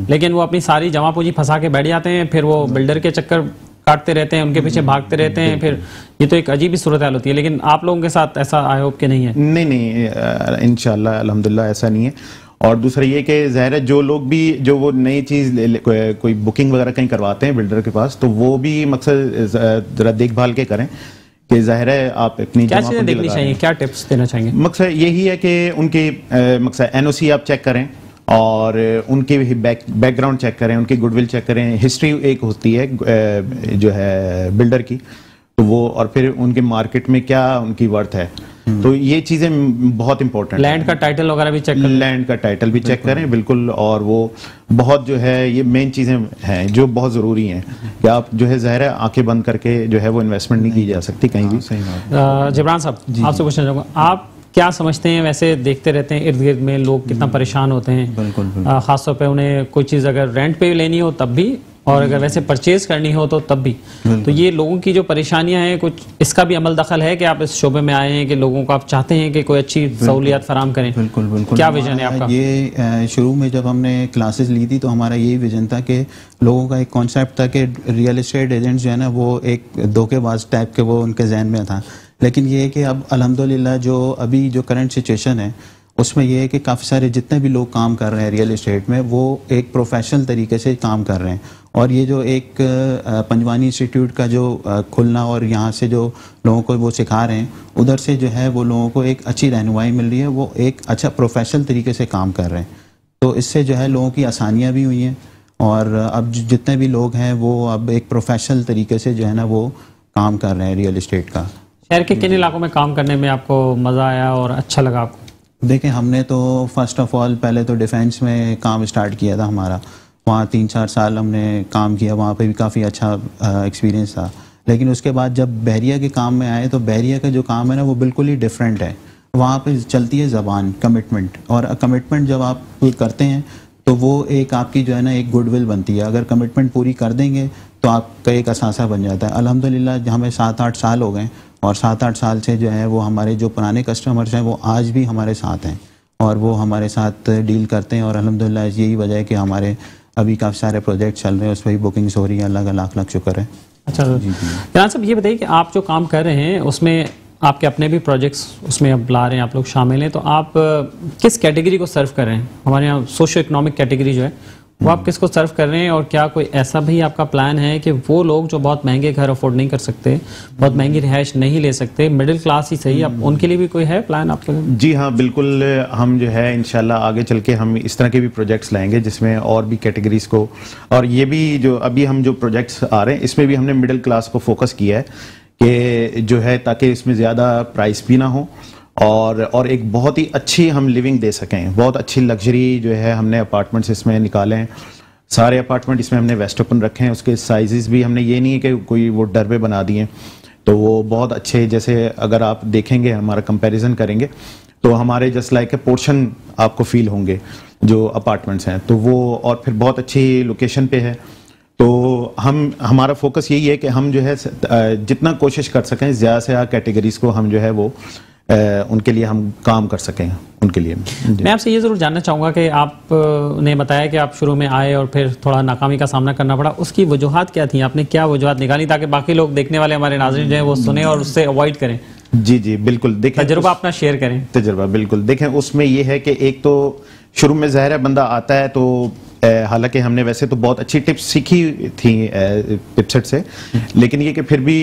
लेकिन वो अपनी सारी जमा पूंजी फंसा के बैठ जाते हैं, फिर वो बिल्डर के चक्कर काटते रहते हैं, उनके पीछे भागते रहते हैं, फिर ये तो एक अजीब ही सूरत हाल होती है। लेकिन आप लोगों के साथ ऐसा आई होप कि नहीं है? नहीं, इंशाल्लाह अल्हम्दुलिल्लाह ऐसा नहीं है। और दूसरा ये कि ज़ाहिर है जो लोग भी जो वो नई चीज़ कोई बुकिंग वगैरह कहीं करवाते हैं बिल्डर के पास, तो वो भी मकसद ज़रा देखभाल के करें कि ज़ाहिर है आप अपनी क्या चीज़ें देखनी चाहिए, क्या टिप्स देना चाहेंगे? मकसद यही है कि उनकी मकसद एनओसी आप चेक करें और उनकी बैकग्राउंड चेक करें, उनकी गुडविल चेक करें, हिस्ट्री एक होती है जो है बिल्डर की, तो वो, और फिर उनके मार्केट में क्या उनकी वर्थ है, तो ये चीज़ें बहुत इंपॉर्टेंट। लैंड का टाइटल वगैरह भी चेक करें, लैंड का टाइटल भी चेक करें बिल्कुल। और वो बहुत जो है ये मेन चीज़ें हैं जो बहुत ज़रूरी हैं कि आप जो है ज़ाहिर है आंखें बंद करके जो है वो इन्वेस्टमेंट नहीं की जा सकती कहीं भी। जिब्रान साहब आपसे पूछना चाहूँगा, आप क्या समझते हैं, वैसे देखते रहते हैं इर्द गिर्द में लोग कितना परेशान होते हैं, खासतौर पे उन्हें कोई चीज़ अगर रेंट पे लेनी हो तब भी, और अगर वैसे परचेज करनी हो तो तब भी, तो ये लोगों की जो परेशानियां हैं, कुछ इसका भी अमल दखल है कि आप इस शोबे में आए हैं कि लोगों को आप चाहते हैं कि कोई अच्छी सहूलियत फराम करें? बिल्कुल बिल्कुल। क्या विजन है आपका? ये शुरू में जब हमने क्लासेस ली थी तो हमारा यही विजन था कि लोगों का एक कॉन्सेप्ट था कि रियल एस्टेट एजेंट जो है ना वो एक धोखेबाज टाइप के वो उनके जहन में था। लेकिन ये है कि अब अल्हम्दुलिल्लाह जो अभी जो करंट सिचुएशन है उसमें यह है कि काफ़ी सारे जितने भी लोग काम कर रहे हैं रियल एस्टेट में वो एक प्रोफेशनल तरीके से काम कर रहे हैं। और ये जो एक पंजवानी इंस्टीट्यूट का जो खुलना और यहाँ से जो लोगों को वो सिखा रहे हैं, उधर से जो है वो लोगों को एक अच्छी रहनुमाई मिल रही है, वो एक अच्छा प्रोफेशनल तरीके से काम कर रहे हैं। तो इससे जो है लोगों की आसानियाँ भी हुई हैं और अब जितने भी लोग हैं वो अब एक प्रोफेशनल तरीके से जो है ना वो काम कर रहे हैं रियल एस्टेट का। शहर के किन इलाकों में काम करने में आपको मज़ा आया और अच्छा लगा आपको? देखें, हमने तो फर्स्ट ऑफ ऑल पहले तो डिफेंस में काम स्टार्ट किया था हमारा, वहाँ 3-4 साल हमने काम किया, वहाँ पे भी काफ़ी अच्छा एक्सपीरियंस था। लेकिन उसके बाद जब बहरिया के काम में आए तो बहरिया का जो काम है ना वो बिल्कुल ही डिफरेंट है। वहाँ पे चलती है ज़बान, कमिटमेंट, और कमिटमेंट जब आप करते हैं तो वो एक आपकी जो है ना एक गुडविल बनती है। अगर कमिटमेंट पूरी कर देंगे तो आपका एक असासा बन जाता है। अल्हम्दुलिल्लाह हमें 7-8 साल हो गए और 7-8 साल से जो है वो हमारे जो पुराने कस्टमर्स हैं वो आज भी हमारे साथ हैं और वो हमारे साथ डील करते हैं। और अल्हम्दुलिल्लाह यही वजह है कि हमारे अभी काफ़ी सारे प्रोजेक्ट चल रहे हैं, उसमें भी बुकिंग्स हो रही है, अल्लाह का लाख लाख शुक्र है। अच्छा जान साहब, ये बताइए कि आप जो काम कर रहे हैं उसमें आपके अपने भी प्रोजेक्ट्स उसमें अब ला रहे हैं, आप लोग शामिल हैं, तो आप किस कैटेगरी को सर्व कर रहे हैं? हमारे यहाँ सोशो इकोनॉमिक कैटेगरी जो है वो आप किसको सर्व कर रहे हैं, और क्या कोई ऐसा भी आपका प्लान है कि वो लोग जो बहुत महंगे घर अफोर्ड नहीं कर सकते, बहुत महंगी रिहाइश नहीं ले सकते, मिडिल क्लास ही सही, अब उनके लिए भी कोई है प्लान आपके? जी हाँ, बिल्कुल। हम जो है इंशाल्लाह आगे चल के हम इस तरह के भी प्रोजेक्ट्स लाएंगे जिसमें और भी कैटेगरीज को, और ये भी जो अभी हम जो प्रोजेक्ट्स आ रहे हैं इसमें भी हमने मिडिल क्लास को फोकस किया है कि जो है ताकि इसमें ज़्यादा प्राइस भी ना हो और एक बहुत ही अच्छी हम लिविंग दे सकें। बहुत अच्छी लग्जरी जो है हमने अपार्टमेंट्स इसमें निकाले हैं। सारे अपार्टमेंट इसमें हमने वेस्ट ओपन रखे हैं, उसके साइजेस भी हमने ये नहीं है कि कोई वो डरबे बना दिए, तो वो बहुत अच्छे, जैसे अगर आप देखेंगे हमारा कंपैरिजन करेंगे तो हमारे जस्ट लाइक ए पोर्शन आपको फील होंगे जो अपार्टमेंट्स हैं, तो वो और फिर बहुत अच्छी लोकेशन पे है। तो हमारा फोकस यही है कि हम जो है जितना कोशिश कर सकें ज़्यादा से ज़्यादा कैटेगरीज को हम जो है वो उनके लिए हम काम कर सकें उनके लिए। मैं आपसे ये ज़रूर जानना चाहूँगा कि आपने बताया कि आप शुरू में आए और फिर थोड़ा नाकामी का सामना करना पड़ा, उसकी वजूहात क्या थी? आपने क्या वजूहात निकाली ताकि बाकी लोग, देखने वाले हमारे नाज़रीन जो है वो सुने और उससे अवॉइड करें? जी जी बिल्कुल। देखें, तजुर्बा अपना शेयर करें। तजुर्बा बिल्कुल। देखें, उसमें ये है कि एक तो शुरू में ज़ाहिर है बंदा आता है तो हालांकि हमने वैसे तो बहुत अच्छी टिप्स सीखी थी पिपसेट से, लेकिन ये कि फिर भी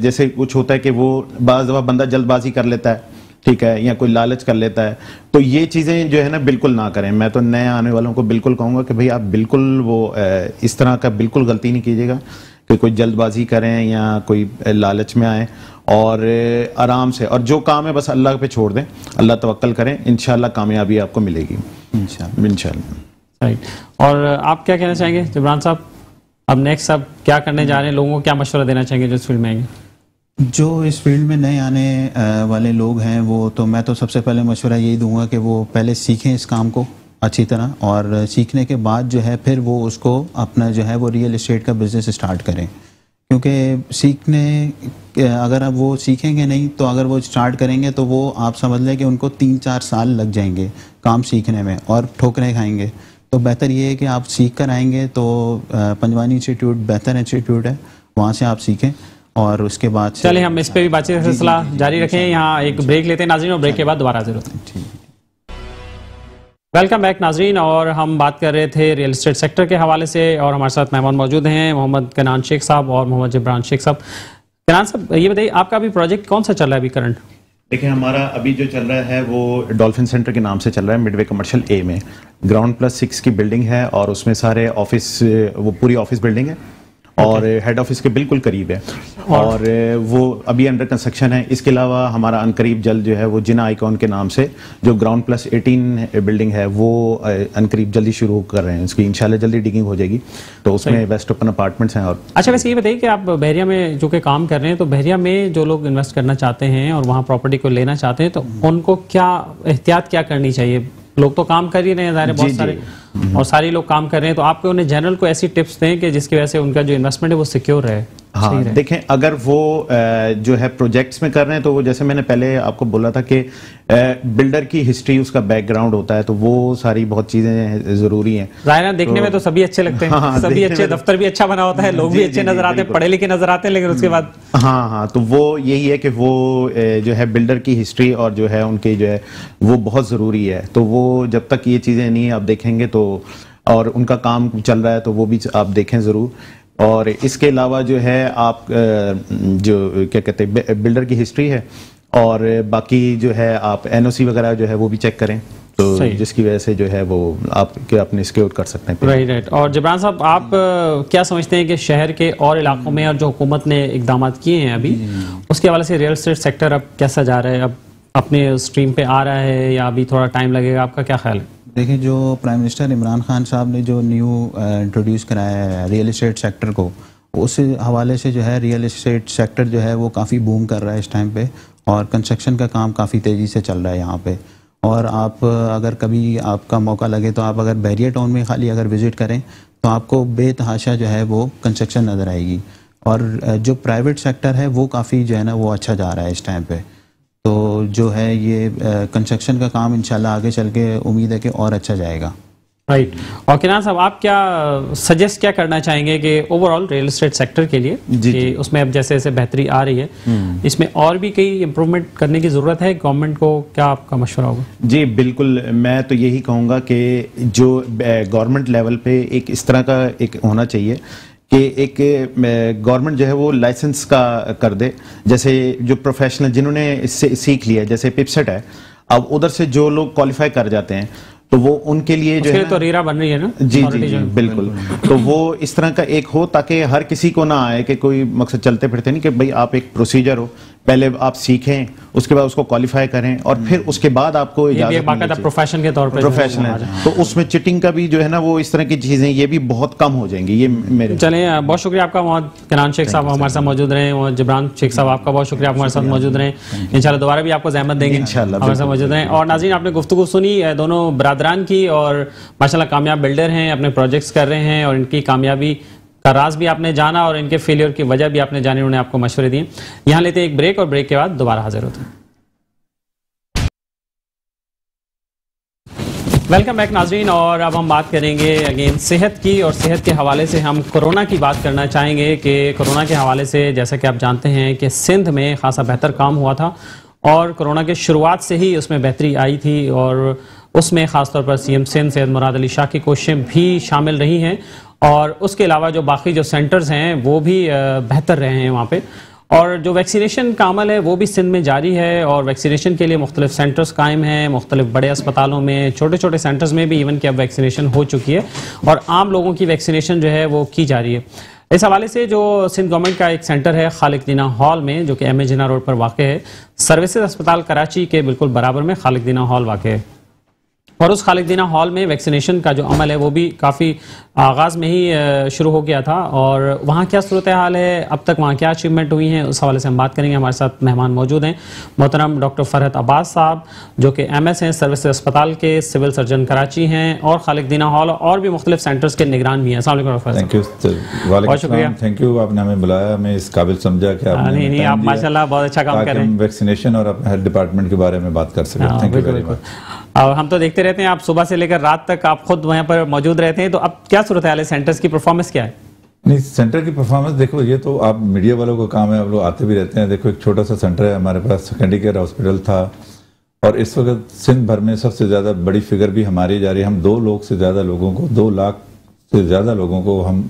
जैसे कुछ होता है कि वो बाज़ दफ़ा बंदा जल्दबाजी कर लेता है, ठीक है, या कोई लालच कर लेता है, तो ये चीज़ें जो है ना बिल्कुल ना करें। मैं तो नए आने वालों को बिल्कुल कहूँगा कि भाई आप बिल्कुल वो इस तरह का बिल्कुल गलती नहीं कीजिएगा कि कोई जल्दबाजी करें या कोई लालच में आए, और आराम से, और जो काम है बस अल्लाह पे छोड़ दें, अल्लाह तवक्कल करें, इंशाल्लाह कामयाबी आपको मिलेगी इंशाल्लाह। राइट। और आप क्या कहना चाहेंगे जिब्रान साहब, अब नेक्स्ट आप क्या करने जा रहे हैं, लोगों को क्या मशवरा देना चाहेंगे जो इस फील्ड में आएंगे? जो इस फील्ड में नए आने वाले लोग हैं वो तो मैं तो सबसे पहले मशवरा यही दूंगा कि वो पहले सीखें इस काम को अच्छी तरह, और सीखने के बाद जो है फिर वो उसको अपना जो है वो रियल एस्टेट का बिज़नेस स्टार्ट करें। क्योंकि सीखने अगर अब वो सीखेंगे नहीं तो अगर वो स्टार्ट करेंगे तो वो आप समझ लें कि उनको 3-4 साल लग जाएंगे काम सीखने में और ठोकरें खाएंगे। तो बेहतर ये है कि आप सीख कर आएंगे तो पंजवानी इंस्टीट्यूट बेहतर इंस्टीट्यूट है, वहाँ से आप सीखें और उसके बाद चलिए हम इस पे भी बातचीत का सिलसिला जारी रखें। यहाँ एक ब्रेक लेते हैं नाज़रीन और ब्रेक के बाद दोबारा हाजिर होते हैं। वेलकम बैक नाज़रीन, और हम बात कर रहे थे रियल एस्टेट सेक्टर के हवाले से और हमारे साथ मेहमान मौजूद हैं मोहम्मद कनान शेख साहब और मोहम्मद जिब्रान शेख साहब। कनान साहब ये बताइए आपका अभी प्रोजेक्ट कौन सा चल रहा है अभी करंट? देखिए हमारा अभी जो चल रहा है वो डॉल्फिन सेंटर के नाम से चल रहा है, मिडवे कमर्शियल ए में ग्राउंड +6 की बिल्डिंग है और उसमें सारे ऑफिस, वो पूरी ऑफिस बिल्डिंग है और हेड ऑफिस के बिल्कुल करीब है और वो अभी अंडर कंस्ट्रक्शन है। इसके अलावा हमारा अनकरीब जल्द जो है वो जिना आइकॉन के नाम से जो ग्राउंड +18 बिल्डिंग है वो अनकरीब जल्दी शुरू कर रहे हैं, उसकी इंशाल्लाह जल्दी डिगिंग हो जाएगी। तो उसमें वेस्ट ओपन अपार्टमेंट्स हैं। और अच्छा वैसे ये बताइए कि आप बहरिया में जो कि काम कर रहे हैं, तो बहरिया में जो लोग इन्वेस्ट करना चाहते हैं और वहाँ प्रॉपर्टी को लेना चाहते हैं तो उनको क्या एहतियात क्या करनी चाहिए? लोग तो काम कर ही रहे हैं ज़ाहिर है, बहुत सारे और सारे लोग काम कर रहे हैं, तो आपको उन्हें जनरल को ऐसी टिप्स दें कि जिसकी वजह से उनका जो इन्वेस्टमेंट है वो सिक्योर रहे। हाँ देखें, अगर वो जो है प्रोजेक्ट्स में कर रहे हैं तो वो जैसे मैंने पहले आपको बोला था कि बिल्डर की हिस्ट्री, उसका बैकग्राउंड होता है, तो वो सारी बहुत चीजें जरूरी हैं। जाहिर है देखने में तो सभी अच्छे लगते हैं, हाँ, सभी अच्छे, दफ्तर भी अच्छा बना होता है, लोग भी अच्छे नजर आते हैं, पढ़े लिखे नजर आते हैं, लेकिन उसके बाद हाँ तो वो यही है कि वो जो है बिल्डर की हिस्ट्री और जो है उनकी जो है वो बहुत ज़रूरी है। तो वो जब तक ये चीज़ें नहीं आप देखेंगे तो, और उनका काम चल रहा है तो वो भी आप देखें ज़रूर। और इसके अलावा जो है आप जो क्या कहते हैं बिल्डर की हिस्ट्री है और बाकी जो है आप एनओसी वगैरह जो है वो भी चेक करें, तो जिसकी वजह से जो है वो आप अपने सिक्योर कर सकते हैं। राइट। और जिब्रान साहब आप क्या समझते हैं कि शहर के और इलाकों में और जो हुकूमत ने इकदाम किए हैं अभी उसके हवाले से रियल एस्टेट सेक्टर अब कैसा जा रहा है? अब अपने स्ट्रीम पे आ रहा है या अभी थोड़ा टाइम लगेगा? आपका क्या ख्याल है? देखिए, जो प्राइम मिनिस्टर इमरान खान साहब ने जो न्यू इंट्रोड्यूस कराया है रियल एस्टेट सेक्टर को, उस हवाले से जो है रियल एस्टेट सेक्टर जो है वो काफ़ी बूम कर रहा है इस टाइम पे और कंस्ट्रक्शन का काम काफ़ी तेज़ी से चल रहा है यहाँ पे। और आप अगर कभी आपका मौका लगे तो आप अगर बहरिया टाउन में खाली अगर विज़िट करें तो आपको बेतहाशा जो है वो कंस्ट्रक्शन नज़र आएगी। और जो प्राइवेट सेक्टर है वो काफ़ी जो है ना वो अच्छा जा रहा है इस टाइम पे। तो जो है ये कंस्ट्रक्शन का काम इंशाल्लाह आगे चल के उम्मीद है कि और अच्छा जाएगा। राइट। और किनान साहब आप क्या सजेस्ट क्या करना चाहेंगे कि ओवरऑल रियल एस्टेट सेक्टर के लिए कि उसमें अब जैसे जैसे बेहतरी आ रही है इसमें और भी कई इम्प्रूवमेंट करने की ज़रूरत है, गवर्नमेंट को क्या आपका मशवरा होगा? जी बिल्कुल, मैं तो यही कहूँगा कि जो गवर्नमेंट लेवल पे एक इस तरह का एक होना चाहिए कि एक गवर्नमेंट जो है वो लाइसेंस का कर दे, जैसे जो प्रोफेशनल जिन्होंने इससे सीख लिया, जैसे पिपसेट है, अब उधर से जो लोग क्वालिफाई कर जाते हैं तो वो उनके लिए जो है तो रीरा बन रही है ना। जी बिल्कुल। तो वो इस तरह का एक हो ताकि हर किसी को ना आए कि कोई मकसद चलते फिरते नहीं, कि भाई आप एक प्रोसीजर हो, पहले आप सीखें, उसके बाद उसको क्वालिफाई करें और फिर उसके बाद आपको इजाजत प्रोफेशन के तौर पे प्रोफेशन है। तो उसमें चिटिंग का भी जो है ना वो इस तरह की चीजें ये भी बहुत कम हो जाएंगी। ये मेरे चले, बहुत शुक्रिया आपका मोहम्मद कनान शेख साहब हमारे साथ मौजूद रहे, और जिब्रान शेख साहब आपका बहुत शुक्रिया, आप हमारे साथ मौजूद रहे। इंशाल्लाह दोबारा भी आपको ज़हमत देंगे, इंशाल्लाह हमारे साथ मौजूद रहे। और नाज़रीन आपने गुफ्तगू सुनी दोनों बरादरान की और माशाल्लाह कामयाब बिल्डर हैं, अपने प्रोजेक्ट्स कर रहे हैं और इनकी कामयाबी का राज भी आपने जाना और इनके फेलियर की वजह भी आपने जानी, उन्होंने आपको मशवरे दिए। यहाँ लेते हैं एक ब्रेक और ब्रेक के बाद दोबारा हाजिर होते हैं। वेलकम बैक नाजरीन, और अब हम बात करेंगे अगेन सेहत की, और सेहत के हवाले से हम कोरोना की बात करना चाहेंगे कि कोरोना के हवाले से जैसा कि आप जानते हैं कि सिंध में खासा बेहतर काम हुआ था और कोरोना के शुरुआत से ही उसमें बेहतरी आई थी और उसमें ख़ासतौर पर सीएम सिंध सैयद मुराद अली शाह की कोशिशें भी शामिल रही हैं और उसके अलावा जो बाकी जो सेंटर्स हैं वो भी बेहतर रहे हैं वहाँ पे। और जो वैक्सीनेशन का अमल है वो भी सिंध में जारी है और वैक्सीनेशन के लिए मुख्तलिफ सेंटर्स कायम हैं, मुख्तलिफ बड़े अस्पतालों में, छोटे छोटे सेंटर्स में भी इवन कि अब वैक्सीनेशन हो चुकी है और आम लोगों की वैक्सीनेशन जो है वो की जा रही है। इस हवाले से जो सिंध गवर्नमेंट का एक सेंटर है खालिक दीना हॉल में, जो कि एम ए जिन्ना रोड पर वाक़ है, सर्विसेज अस्पताल कराची के बिल्कुल बराबर में खालिक दीना हॉल वाक़ है। और उस खालिद दीना हॉल में वैक्सीनेशन का जो अमल है वो भी काफ़ी आगाज़ में ही शुरू हो गया था, और वहाँ क्या सूरत हाल है, अब तक वहाँ क्या अचीवमेंट हुई हैं, उस हवाले से हम बात करेंगे। हमारे साथ मेहमान मौजूद हैं मोहतरम डॉक्टर फरहत अब्बास साहब, जो कि MS हैं, सर्विस अस्पताल के सिविल सर्जन कराची हैं, और खालिद दीना हॉल और भी मुख्तलिफ सेंटर्स के निगरान भी हैं। अस्सलाम वालेकुम डॉक्टर। थैंक यू, बहुत शुक्रिया, थैंक यू, आपने हमें बुलाया, हमें इस काबिल समझा कि आपने नहीं, आप माशाल्लाह बहुत अच्छा काम कर रहे हैं, वैक्सीनेशन और अपने हेल्थ डिपार्टमेंट के बारे में बात कर सकें। Thank you very much. और हम तो देखते रहते हैं, आप सुबह से लेकर रात तक आप खुद वहाँ पर मौजूद रहते हैं, तो अब क्या सूरत हाल है, सेंटर्स की परफॉर्मेंस क्या है? नहीं, सेंटर की परफॉर्मेंस देखो, ये तो आप मीडिया वालों का काम है, आप लोग आते भी रहते हैं। देखो, एक छोटा सा सेंटर है हमारे पास, सेकेंडरी केयर हॉस्पिटल था, और इस वक्त सिंध भर में सबसे ज़्यादा बड़ी फिगर भी हमारी जा रही है। हम 2 लाख से ज़्यादा लोगों को हम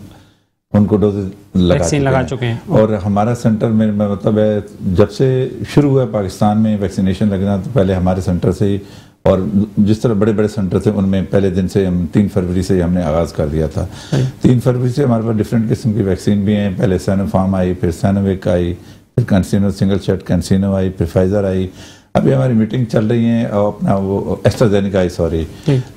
उनको डोज लगा चुके हैं। और हमारा सेंटर में मतलब है, जब से शुरू हुआ पाकिस्तान में वैक्सीनेशन लगना, तो पहले हमारे सेंटर से ही, और जिस तरह बड़े बड़े सेंटर थे उनमें पहले दिन से हम 3 फरवरी से हमने आगाज़ कर दिया था। 3 फरवरी से हमारे पास डिफरेंट किस्म की वैक्सीन भी हैं। पहले सैनोफार्म आई, फिर सैनोवेक आई, फिर कैंसिनो सिंगल शॉट कैंसिनो आई, फिर फाइजर आई। अभी हमारी मीटिंग चल रही है, और अपना वो एस्ट्राजेनेका आई, सॉरी।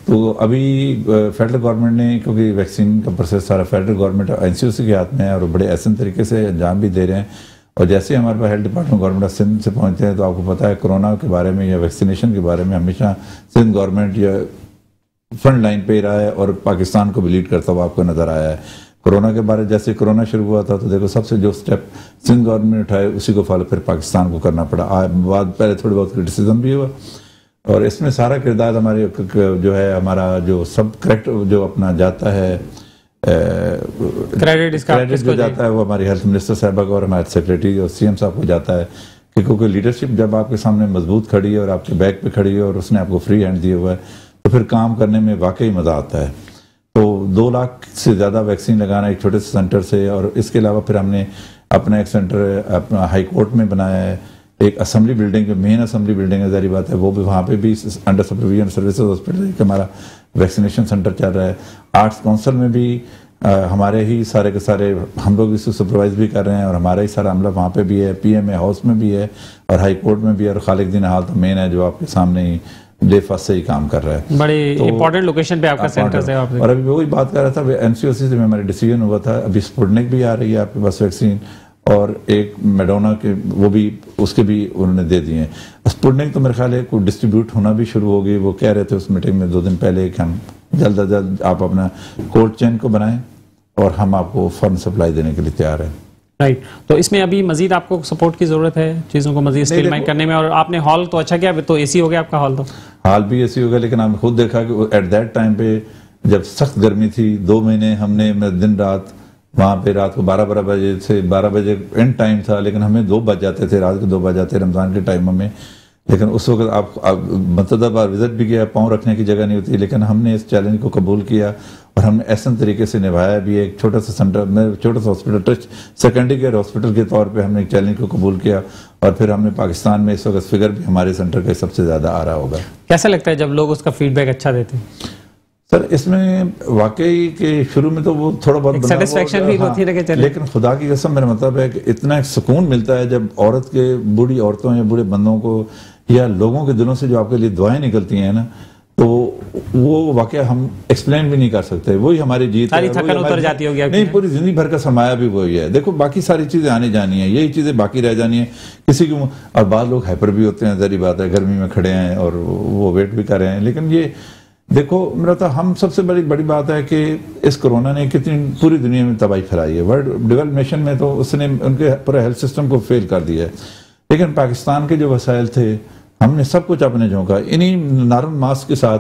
तो अभी फेडरल गवर्नमेंट ने, क्योंकि वैक्सीन का प्रोसेस सारा फेडरल गवर्नमेंट और NCOC के हाथ में है, और बड़े आसान तरीके से अंजाम भी दे रहे हैं। और जैसे हमारे पास health department government of Sindh से पहुंचते हैं, तो आपको पता है कोरोना के बारे में या वैक्सीनेशन के बारे में हमेशा सिंध गवर्नमेंट या फ्रंट लाइन पे ही रहा है, और पाकिस्तान को भी लीड करता हुआ आपको नजर आया है। कोरोना के बारे, जैसे कोरोना शुरू हुआ था, तो देखो सबसे जो स्टेप सिंध गवर्नमेंट ने उठाए उसी को फॉलो फिर पाकिस्तान को करना पड़ा। बाद पहले थोड़ी बहुत क्रिटिसिज्म भी हुआ, और इसमें सारा किरदार हमारे जो है, हमारा जो सब करेक्ट जो अपना जाता है क्रेडिट जो जाता है, वो हमारी हेल्थ मिनिस्टर साहबा को और हमारे सेक्रेटरी और CM साहब को जाता है। क्योंकि लीडरशिप जब आपके सामने मजबूत खड़ी है और आपके बैक पे खड़ी है, और उसने आपको फ्री हैंड दिया हुआ है, तो फिर काम करने में वाकई मज़ा आता है। तो 2 लाख से ज़्यादा वैक्सीन लगाना एक छोटे से सेंटर से, और इसके अलावा फिर हमने अपना एक सेंटर अपना हाई कोर्ट में बनाया है, एक असेंबली बिल्डिंग, जो मेन असेंबली बिल्डिंग है, जारी बात है, वो भी वहाँ पे भी अंडर सुपरविजन सर्विसेज हॉस्पिटल हमारा वैक्सीनेशन सेंटर चल रहा है। आर्ट्स काउंसिल में भी हमारे ही सारे के सारे हम लोग इसको सुपरवाइज भी कर रहे हैं, और हमारा ही सारा अमला वहाँ पे भी है, PMA हाउस में भी है, और हाई कोर्ट में भी है, और खालिद दीना हॉल तो मेन है जो आपके सामने ही डे फर्स्ट से ही काम कर रहा है। बड़ी इंपॉर्टेंट लोकेशन पे आपका सेंटर है। और अभी वही बात कर रहा था, NCOC से हमारा डिसीजन हुआ था, अभी स्पुतनिक भी आ रही है आपके पास वैक्सीन, और एक मेडोना के वो भी, उसके भी उन्होंने दे दिए हैं। स्पुतनिक तो मेरे ख्याल है कोई डिस्ट्रीब्यूट होना भी शुरू हो गई। वो कह रहे थे उस मीटिंग में 2 दिन पहले कि हम जल्द अज जल्द आप अपना कोल्ड चेन को बनाएं, और हम आपको फर्म सप्लाई देने के लिए तैयार हैं। राइट, तो इसमें अभी मजीद आपको सपोर्ट की जरूरत है, चीज़ों को मजीद स्ट्रीमलाइन करने में। और आपने हॉल तो अच्छा किया, तो AC हो गया आपका हॉल, तो हाल भी AC हो गया, लेकिन आपने खुद देखा कि एट दैट टाइम पे जब सख्त गर्मी थी, 2 महीने हमने दिन रात वहाँ पे, रात को 12 बजे से 12 बजे एंड टाइम था, लेकिन हमें 2 बज जाते थे, रात के 2 बज जाते रमज़ान के टाइम में। लेकिन उस वक्त आप मतलब बार विजिट भी किया, पाँव रखने की जगह नहीं होती, लेकिन हमने इस चैलेंज को कबूल किया, और हमने ऐसा तरीके से निभाया भी। एक छोटा सा सेंटर में, छोटा सा hospital, trust secondary care hospital के तौर पे हमने एक चैलेंज को कबूल किया, और फिर हमने पाकिस्तान में इस वक्त फिगर भी हमारे सेंटर का सबसे ज़्यादा आ रहा होगा। कैसा लगता है जब लोग उसका फीडबैक अच्छा देते हैं? सर, इसमें वाकई के शुरू में तो वो थोड़ा बहुत सेटिस्फैक्शन भी होती है, लेकिन खुदा की कसम मेरा मतलब है कि इतना एक सुकून मिलता है जब औरत के, बूढ़ी औरतों या बूढ़े बंदों को या लोगों के दिलों से जो आपके लिए दुआएं निकलती हैं ना, तो वो वाकया हम एक्सप्लेन भी नहीं कर सकते। वही हमारी जीत है, थकन उतर जाती होगी नहीं, पूरी जिंदगी भर का सरमाया भी वही है। देखो, बाकी सारी चीजें आने जानी है, यही चीजें बाकी रह जानी है किसी की। और बाद लोग हाइपर भी होते हैं, जरी बात है, गर्मी में खड़े हैं और वो वेट भी कर रहे हैं। लेकिन ये देखो, मेरा तो हम सबसे बड़ी बात है कि इस कोरोना ने कितनी पूरी दुनिया में तबाही फैलाई है। वर्ल्ड डेवलप नेशन में तो उसने उनके पूरे हेल्थ सिस्टम को फेल कर दिया है, लेकिन पाकिस्तान के जो वसाइल थे, हमने सब कुछ अपने झोंका। इन्हीं नॉर्मल मास्क के साथ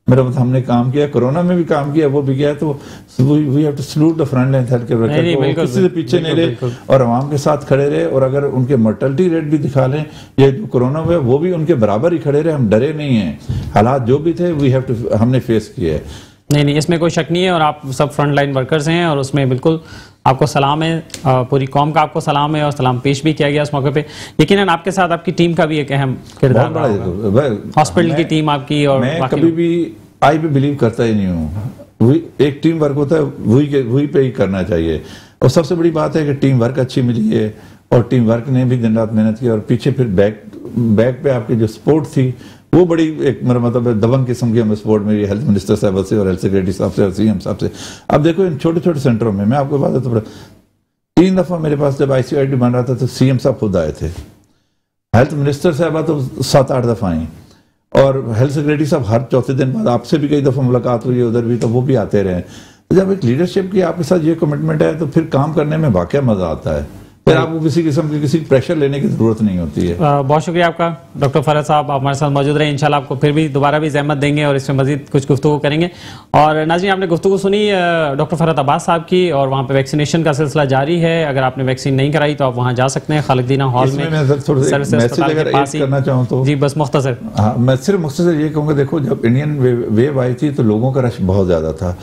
मेरा मतलब हमने काम किया, कोरोना में भी काम किया, वो भी किया। तो we have to salute the front line health care worker, किसी से पीछे नहीं रहे और आवाम के साथ खड़े रहे। और अगर उनके मर्टलिटी रेट भी दिखा लें, ये जो कोरोना हुआ वो भी उनके बराबर ही खड़े रहे, हम डरे नहीं हैं। हालात जो भी थे वी हैव टू, हमने फेस किए है। नहीं, इसमें कोई शक नहीं है। और आप सब फ्रंट लाइन वर्कर्स हैं और उसमें बिल्कुल आपको सलाम है, पूरी कौम का आपको सलाम है और सलाम पेश भी किया गया उस मौके पे। यकीनन आपके साथ आपकी टीम का भी एक अहम किरदार रहा होगा, हॉस्पिटल की टीम आपकी। और मैं कभी भी आई भी बिलीव करता ही नहीं हूँ, एक टीम वर्क होता है, वही पे ही करना चाहिए। और सबसे बड़ी बात है कि टीम वर्क अच्छी मिली है और टीम वर्क ने भी दिन रात मेहनत की। और पीछे फिर बैक पे आपकी जो सपोर्ट थी वो बड़ी एक मेरा मतलब दबंग किस्म की हम सपोर्ट मेरी हेल्थ मिनिस्टर साहब से और हेल्थ सेक्रेटरी साहब से और सीएम साहब से। अब देखो इन छोटे छोटे सेंटरों में मैं आपको बात बताता हूं, 3 दफा मेरे पास जब ICID बन रहा था तो सीएम साहब खुद आए थे, हेल्थ मिनिस्टर साहब तो 7-8 दफा आई, और हेल्थ सेक्रेटरी साहब हर चौथे दिन बाद आपसे भी कई दफा मुलाकात हुई है उधर भी, तो वो भी आते रहे। तो जब एक लीडरशिप की आपके साथ ये कमिटमेंट है तो फिर काम करने में वाकई मजा आता है, फिर आपको किसी किस्म की किसी प्रेशर लेने की जरूरत नहीं होती है। बहुत शुक्रिया आपका डॉक्टर फरहत साहब, आप हमारे साथ मौजूद रहे। इंशाल्लाह आपको फिर भी दोबारा भी ज़हमत देंगे और इसमें मजीद कुछ गुफ्तगू करेंगे। और नाज़रीन, आपने गुफ्तगू सुनी डॉक्टर फरहत अब्बास साहब की, और वहाँ पे वैक्सीनेशन का सिलसिला जारी है। अगर आपने वैक्सीन नहीं कराई तो आप वहाँ जा सकते हैं खालिदीना हॉल में। करना चाहूँ तो जी बस मुख्तसर, हाँ मैं सिर्फ मुख्तसर ये कहूँगा, देखो जब इंडियन वेव आई थी तो लोगों का रश बहुत ज़्यादा था।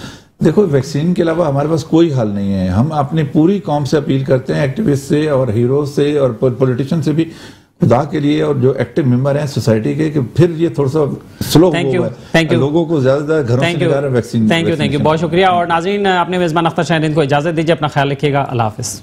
देखो वैक्सीन के अलावा हमारे पास कोई हल नहीं है। हम अपनी पूरी कौम से अपील करते हैं, एक्टिविस्ट से और हीरो से और पॉलिटिशियन से भी, खुदा के लिए और जो एक्टिव मेंबर हैं सोसाइटी के, कि फिर ये थोड़ा सा स्लो हो, लोगों को ज्यादा घरों से निकाल वैक्सीन। थैंक यू बहुत शुक्रिया। और नाज़रीन, अपने मेज़बान अख्तर शाहीन को इजाज़त दीजिए, अपना ख्याल रखिएगा, अल्लाह हाफ़िज़।